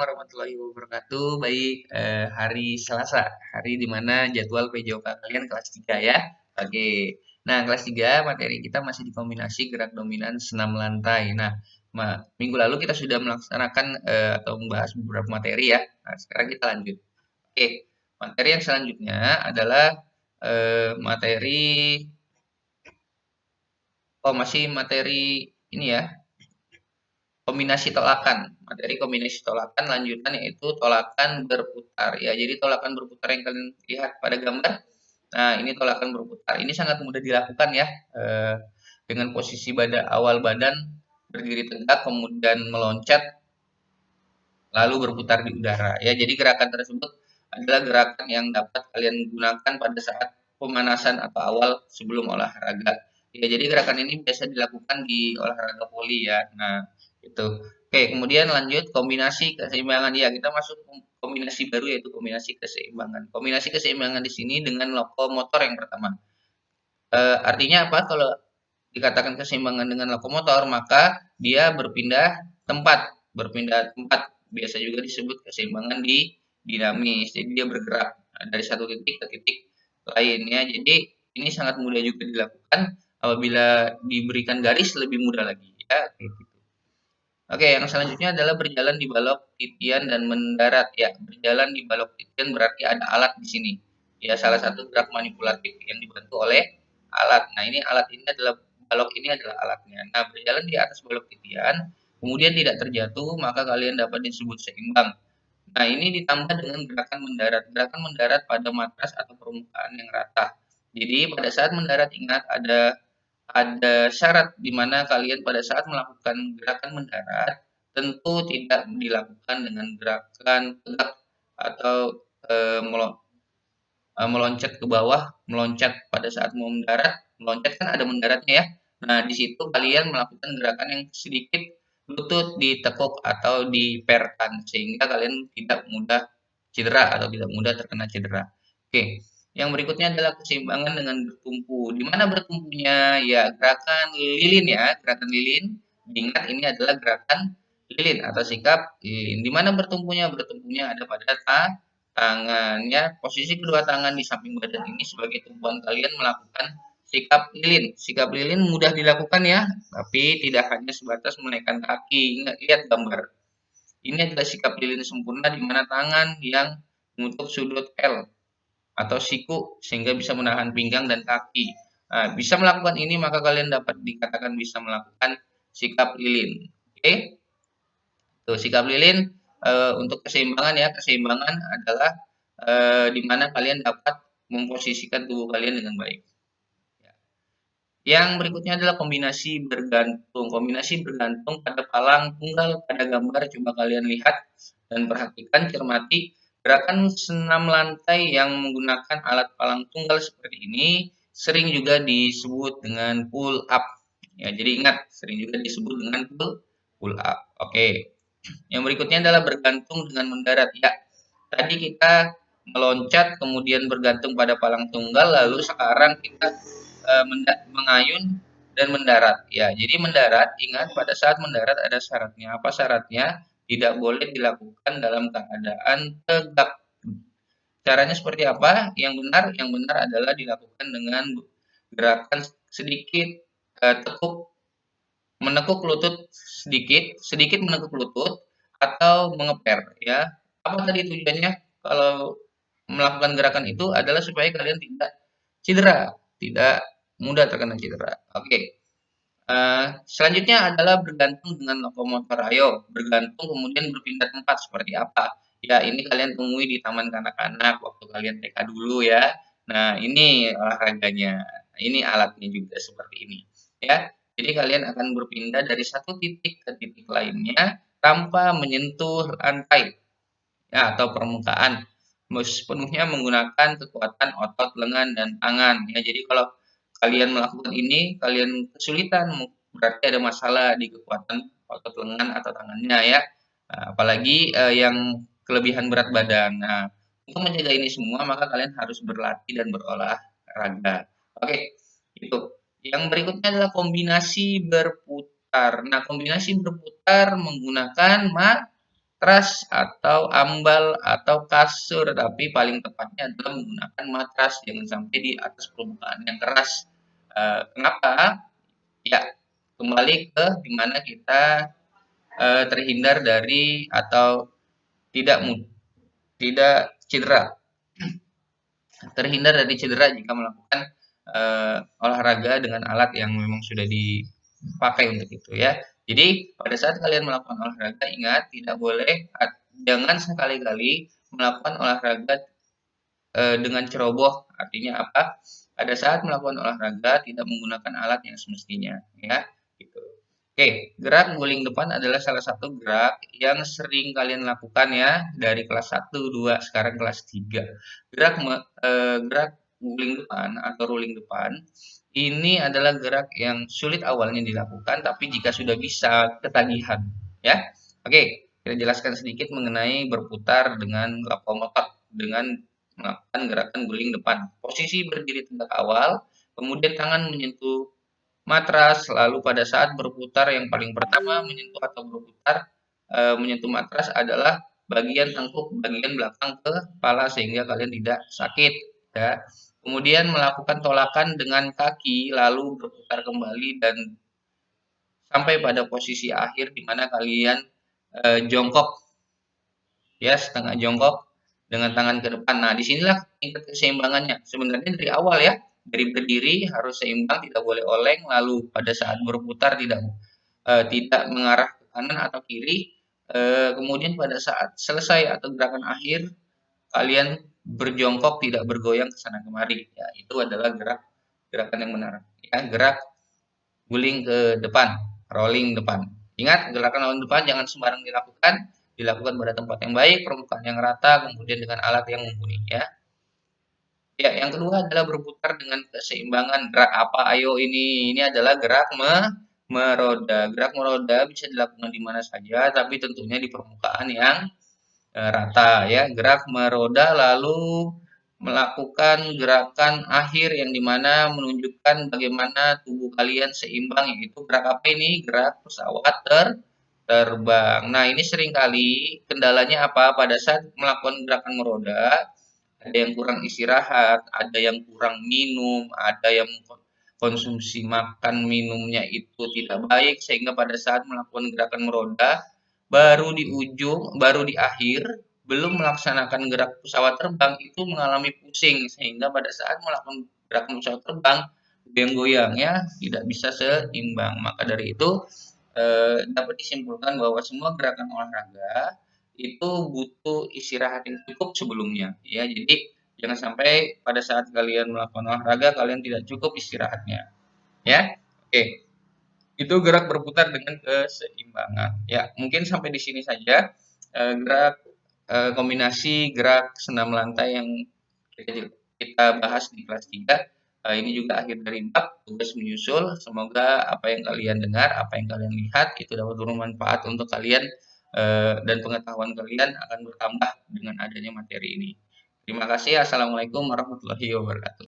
warahmatullahi wabarakatuh. Baik, hari Selasa, hari di mana jadwal PJOK kalian kelas 3 ya. Oke. Nah, kelas 3 materi kita masih di kombinasi gerak dominan senam lantai. Nah, minggu lalu kita sudah melaksanakan atau membahas beberapa materi ya. Nah, sekarang kita lanjut. Oke, materi yang selanjutnya adalah materi masih materi ini ya, kombinasi tolakan. Materi kombinasi tolakan lanjutan yaitu tolakan berputar ya. Jadi tolakan berputar yang kalian lihat pada gambar. Nah, ini tolakan berputar. Ini sangat mudah dilakukan ya. Dengan posisi awal badan berdiri tegak kemudian meloncat lalu berputar di udara ya. Jadi gerakan tersebut adalah gerakan yang dapat kalian gunakan pada saat pemanasan atau awal sebelum olahraga. Ya, jadi gerakan ini biasa dilakukan di olahraga voli ya. Nah, itu. Oke, kemudian lanjut kombinasi keseimbangan ya. Kita masuk kombinasi baru yaitu kombinasi keseimbangan. Kombinasi keseimbangan di sini dengan lokomotor yang pertama. Artinya apa? Kalau dikatakan keseimbangan dengan lokomotor, maka dia berpindah tempat. Biasa juga disebut keseimbangan di dinamis. Jadi dia bergerak dari satu titik ke titik lainnya. Jadi ini sangat mudah juga dilakukan apabila diberikan garis lebih mudah lagi ya. Gitu. Oke, yang selanjutnya adalah berjalan di balok titian dan mendarat ya. Berjalan di balok titian berarti ada alat di sini. Ya, salah satu gerak manipulatif yang dibantu oleh alat. Nah, ini alat ini adalah balok ini adalah alatnya. Nah, berjalan di atas balok titian, kemudian tidak terjatuh, maka kalian dapat disebut seimbang. Nah, ini ditambah dengan gerakan mendarat. Gerakan mendarat pada matras atau permukaan yang rata. Jadi, pada saat mendarat ingat ada syarat di mana kalian pada saat melakukan gerakan mendarat tentu tidak dilakukan dengan gerakan tegak atau meloncat ke bawah, meloncat pada saat mau mendarat, meloncat kan ada mendaratnya ya. Nah, di situ kalian melakukan gerakan yang sedikit lutut ditekuk atau diperkan sehingga kalian tidak mudah cedera atau tidak mudah terkena cedera. Oke, yang berikutnya adalah keseimbangan dengan bertumpu. Di mana bertumpunya? Ya, gerakan lilin ya, gerakan lilin. Ingat ini adalah gerakan lilin atau sikap lilin. Di mana bertumpunya? Bertumpunya ada pada tangannya, posisi kedua tangan di samping badan ini sebagai tumpuan kalian melakukan sikap lilin. Sikap lilin mudah dilakukan ya, tapi tidak hanya sebatas menaikkan kaki. Ingat, lihat gambar. Ini adalah sikap lilin sempurna di mana tangan yang membentuk sudut L atau siku sehingga bisa menahan pinggang dan kaki. Nah, bisa melakukan ini maka kalian dapat dikatakan bisa melakukan sikap lilin. Oke, tuh sikap lilin untuk keseimbangan ya. Keseimbangan adalah di mana kalian dapat memposisikan tubuh kalian dengan baik. Yang berikutnya adalah kombinasi bergantung. Kombinasi bergantung pada palang tunggal pada gambar coba kalian lihat dan perhatikan, cermati gerakan senam lantai yang menggunakan alat palang tunggal seperti ini sering juga disebut dengan pull up. Ya, jadi ingat sering juga disebut dengan pull up. Oke. Yang berikutnya adalah bergantung dengan mendarat. Ya, tadi kita meloncat kemudian bergantung pada palang tunggal lalu sekarang kita mengayun dan mendarat. Ya, jadi mendarat ingat pada saat mendarat ada syaratnya. Apa syaratnya? Tidak boleh dilakukan dalam keadaan tegak. Caranya seperti apa? Yang benar adalah dilakukan dengan gerakan sedikit menekuk lutut sedikit, sedikit menekuk lutut atau mengeper ya. Apa tadi tujuannya? Kalau melakukan gerakan itu adalah supaya kalian tidak cedera, tidak mudah terkena cedera. Oke. Selanjutnya adalah bergantung dengan lokomotor. Ayo, bergantung kemudian berpindah tempat seperti apa? Ya, ini kalian temui di taman kanak-kanak waktu kalian TK dulu ya. Nah, ini olahraganya. Ini alatnya juga seperti ini. Ya, jadi kalian akan berpindah dari satu titik ke titik lainnya tanpa menyentuh lantai ya atau permukaan. Sepenuhnya menggunakan kekuatan otot lengan dan tangan ya. Jadi kalau kalian melakukan ini, kalian kesulitan, berarti ada masalah di kekuatan otot lengan atau tangannya ya. Nah, apalagi yang kelebihan berat badan. Nah, untuk mencegah ini semua, maka kalian harus berlatih dan berolahraga. Oke, itu. Yang berikutnya adalah kombinasi berputar. Nah, kombinasi berputar menggunakan matras atau ambal atau kasur, tapi paling tepatnya adalah menggunakan matras, jangan sampai di atas permukaan yang keras. Kenapa? Ya, kembali ke dimana kita terhindar dari atau tidak tidak cedera, terhindar dari cedera jika melakukan olahraga dengan alat yang memang sudah dipakai untuk itu ya. Jadi pada saat kalian melakukan olahraga ingat tidak boleh, jangan sekali-kali melakukan olahraga dengan ceroboh. Artinya apa? Pada saat melakukan olahraga tidak menggunakan alat yang semestinya ya. Gitu. Oke, gerak guling depan adalah salah satu gerak yang sering kalian lakukan ya dari kelas 1, 2, sekarang kelas 3. Gerak guling depan atau rolling depan ini adalah gerak yang sulit awalnya dilakukan, tapi jika sudah bisa ketagihan ya. Oke, kita jelaskan sedikit mengenai berputar dengan lokomotif dengan melakukan gerakan guling depan. Posisi berdiri tegak awal, kemudian tangan menyentuh matras, lalu pada saat berputar yang paling pertama menyentuh atau berputar menyentuh matras adalah bagian tengkuk bagian belakang ke kepala sehingga kalian tidak sakit ya. Kemudian melakukan tolakan dengan kaki lalu berputar kembali dan sampai pada posisi akhir di mana kalian jongkok ya, setengah jongkok dengan tangan ke depan. Nah, disinilah tingkat keseimbangannya. Sebenarnya dari awal ya, dari berdiri harus seimbang, tidak boleh oleng, lalu pada saat berputar tidak mengarah ke kanan atau kiri. Kemudian pada saat selesai atau gerakan akhir, kalian berjongkok tidak bergoyang ke sana kemari. Ya, itu adalah gerakan yang benar. Ya, gerak guling ke depan, rolling depan. Ingat, gerakan rolling depan jangan sembarang dilakukan pada tempat yang baik, permukaan yang rata, kemudian dengan alat yang mumpuni ya. Ya, yang kedua adalah berputar dengan keseimbangan. Gerak apa? Ayo ini. Ini adalah gerak meroda. Gerak meroda bisa dilakukan di mana saja, tapi tentunya di permukaan yang rata ya. Gerak meroda lalu melakukan gerakan akhir yang dimana menunjukkan bagaimana tubuh kalian seimbang, yaitu gerak apa ini? Gerak pesawat terbang. Nah, ini seringkali kendalanya apa? Pada saat melakukan gerakan meroda, ada yang kurang istirahat, ada yang kurang minum, ada yang konsumsi makan minumnya itu tidak baik sehingga pada saat melakukan gerakan meroda baru di akhir belum melaksanakan gerak pesawat terbang itu mengalami pusing sehingga pada saat melakukan gerakan pesawat terbang goyang-goyangnya tidak bisa seimbang. Maka dari itu dapat disimpulkan bahwa semua gerakan olahraga itu butuh istirahat yang cukup sebelumnya ya. Jadi jangan sampai pada saat kalian melakukan olahraga kalian tidak cukup istirahatnya ya. Oke, itu gerak berputar dengan keseimbangan ya. Mungkin sampai di sini saja gerak kombinasi gerak senam lantai yang kita bahas di kelas 3. Ini juga akhir dari bab tugas menyusul. Semoga apa yang kalian dengar, apa yang kalian lihat itu dapat bermanfaat untuk kalian dan pengetahuan kalian akan bertambah dengan adanya materi ini. Terima kasih. Assalamualaikum warahmatullahi wabarakatuh.